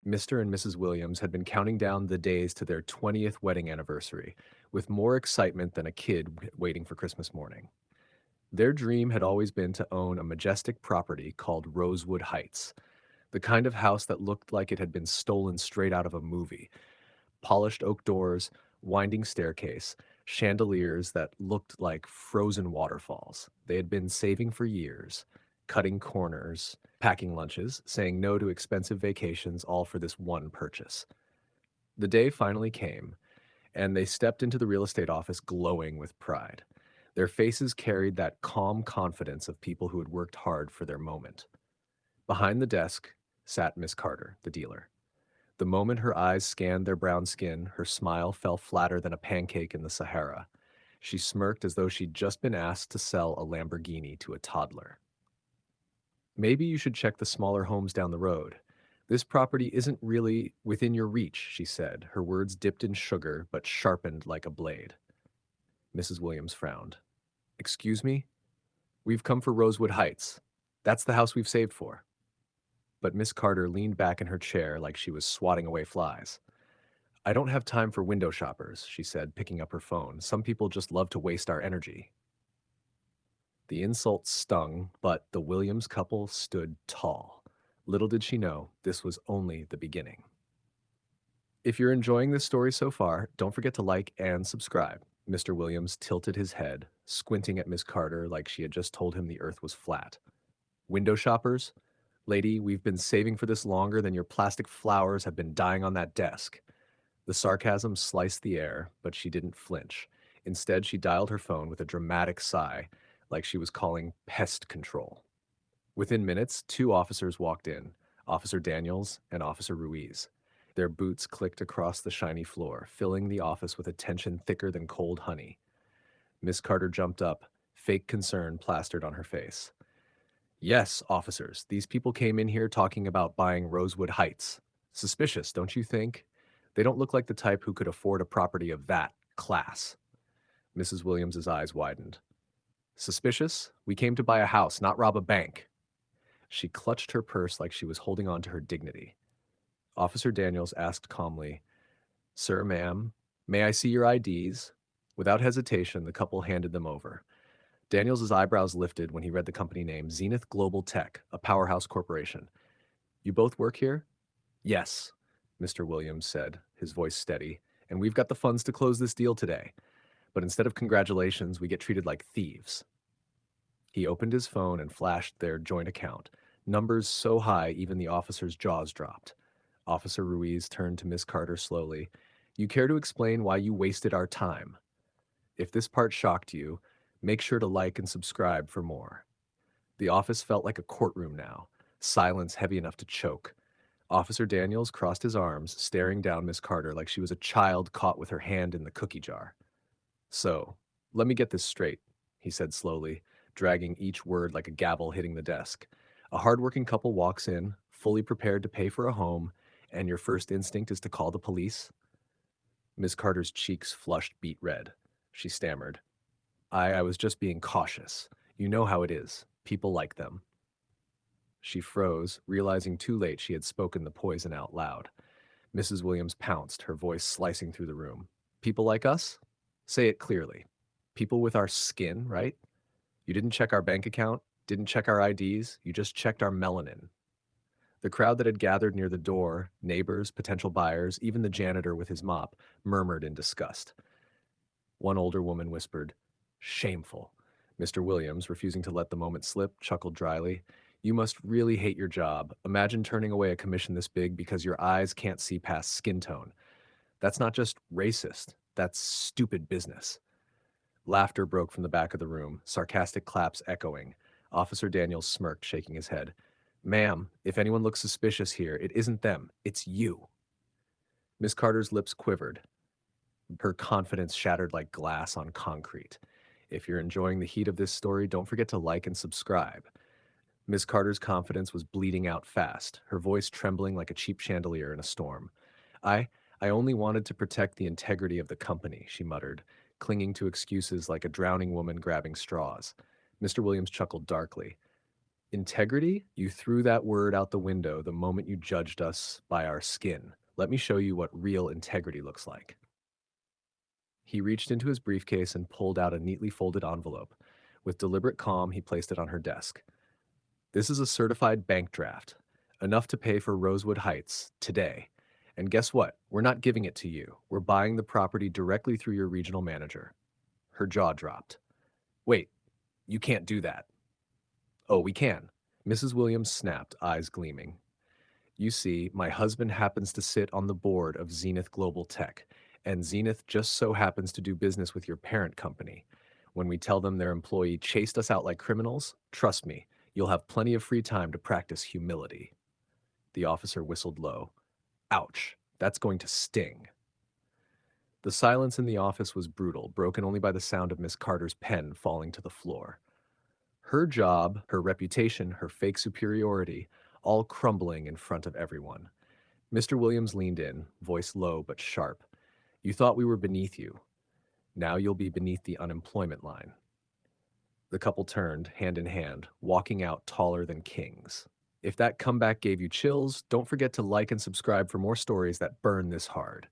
Mr. and Mrs. Williams had been counting down the days to their 20th wedding anniversary with more excitement than a kid waiting for Christmas morning. Their dream had always been to own a majestic property called Rosewood Heights, the kind of house that looked like it had been stolen straight out of a movie. Polished oak doors, winding staircase, chandeliers that looked like frozen waterfalls. They had been saving for years, cutting corners, packing lunches, saying no to expensive vacations, all for this one purchase. The day finally came, and they stepped into the real estate office glowing with pride. Their faces carried that calm confidence of people who had worked hard for their moment. Behind the desk sat Miss Carter, the dealer. The moment her eyes scanned their brown skin, her smile fell flatter than a pancake in the Sahara. She smirked as though she'd just been asked to sell a Lamborghini to a toddler. Maybe you should check the smaller homes down the road. This property isn't really within your reach, she said, her words dipped in sugar but sharpened like a blade. Mrs. Williams frowned. Excuse me? We've come for Rosewood Heights. That's the house we've saved for. But Miss Carter leaned back in her chair like she was swatting away flies. I don't have time for window shoppers, she said, picking up her phone. Some people just love to waste our energy. The insult stung, but the Williams couple stood tall. Little did she know, this was only the beginning. If you're enjoying this story so far, don't forget to like and subscribe. Mr. Williams tilted his head, squinting at Miss Carter like she had just told him the earth was flat. Window shoppers? Lady, we've been saving for this longer than your plastic flowers have been dying on that desk. The sarcasm sliced the air, but she didn't flinch. Instead, she dialed her phone with a dramatic sigh, like she was calling pest control. Within minutes, two officers walked in, Officer Daniels and Officer Ruiz. Their boots clicked across the shiny floor, filling the office with a tension thicker than cold honey. Miss Carter jumped up, fake concern plastered on her face. Yes, officers, these people came in here talking about buying Rosewood Heights. Suspicious, don't you think? They don't look like the type who could afford a property of that class. Mrs. Williams's eyes widened. Suspicious? We came to buy a house, not rob a bank. She clutched her purse like she was holding on to her dignity. Officer Daniels asked calmly, Sir, ma'am, may I see your IDs? Without hesitation, the couple handed them over. Daniels's eyebrows lifted when he read the company name, Zenith Global Tech, a powerhouse corporation. You both work here? Yes, Mr. Williams said, his voice steady, and we've got the funds to close this deal today. But instead of congratulations, we get treated like thieves. He opened his phone and flashed their joint account, numbers so high even the officer's jaws dropped. Officer Ruiz turned to Miss Carter slowly. You care to explain why you wasted our time? If this part shocked you, make sure to like and subscribe for more. The office felt like a courtroom now, silence heavy enough to choke. Officer Daniels crossed his arms, staring down Miss Carter like she was a child caught with her hand in the cookie jar. So, let me get this straight, he said slowly, dragging each word like a gavel hitting the desk. A hardworking couple walks in, fully prepared to pay for a home, and your first instinct is to call the police? Miss Carter's cheeks flushed beet red. She stammered. I was just being cautious. You know how it is. People like them. She froze, realizing too late she had spoken the poison out loud. Mrs. Williams pounced, her voice slicing through the room. People like us? Say it clearly. People with our skin, right? You didn't check our bank account, didn't check our IDs, you just checked our melanin. The crowd that had gathered near the door, neighbors, potential buyers, even the janitor with his mop, murmured in disgust. One older woman whispered, Shameful. Mr. Williams, refusing to let the moment slip, chuckled dryly. You must really hate your job. Imagine turning away a commission this big because your eyes can't see past skin tone. That's not just racist, that's stupid business. Laughter broke from the back of the room, sarcastic claps echoing. Officer Daniels smirked, shaking his head. Ma'am, if anyone looks suspicious here, it isn't them, it's you. Miss Carter's lips quivered. Her confidence shattered like glass on concrete. If you're enjoying the heat of this story, don't forget to like and subscribe. Miss Carter's confidence was bleeding out fast, her voice trembling like a cheap chandelier in a storm. I, I only wanted to protect the integrity of the company, she muttered, clinging to excuses like a drowning woman grabbing straws. Mr. Williams chuckled darkly. Integrity? You threw that word out the window the moment you judged us by our skin. Let me show you what real integrity looks like. He reached into his briefcase and pulled out a neatly folded envelope. With deliberate calm, he placed it on her desk. This is a certified bank draft, enough to pay for Rosewood Heights today. And guess what? We're not giving it to you. We're buying the property directly through your regional manager. Her jaw dropped. Wait, you can't do that. Oh, we can. Mrs. Williams snapped, eyes gleaming. You see, my husband happens to sit on the board of Zenith Global Tech, and Zenith just so happens to do business with your parent company. When we tell them their employee chased us out like criminals, trust me, you'll have plenty of free time to practice humility. The officer whistled low. Ouch, that's going to sting. The silence in the office was brutal, broken only by the sound of Miss Carter's pen falling to the floor. Her job, her reputation, her fake superiority, all crumbling in front of everyone. Mr. Williams leaned in, voice low but sharp. You thought we were beneath you. Now you'll be beneath the unemployment line. The couple turned, hand in hand, walking out taller than kings. If that comeback gave you chills, don't forget to like and subscribe for more stories that burn this hard.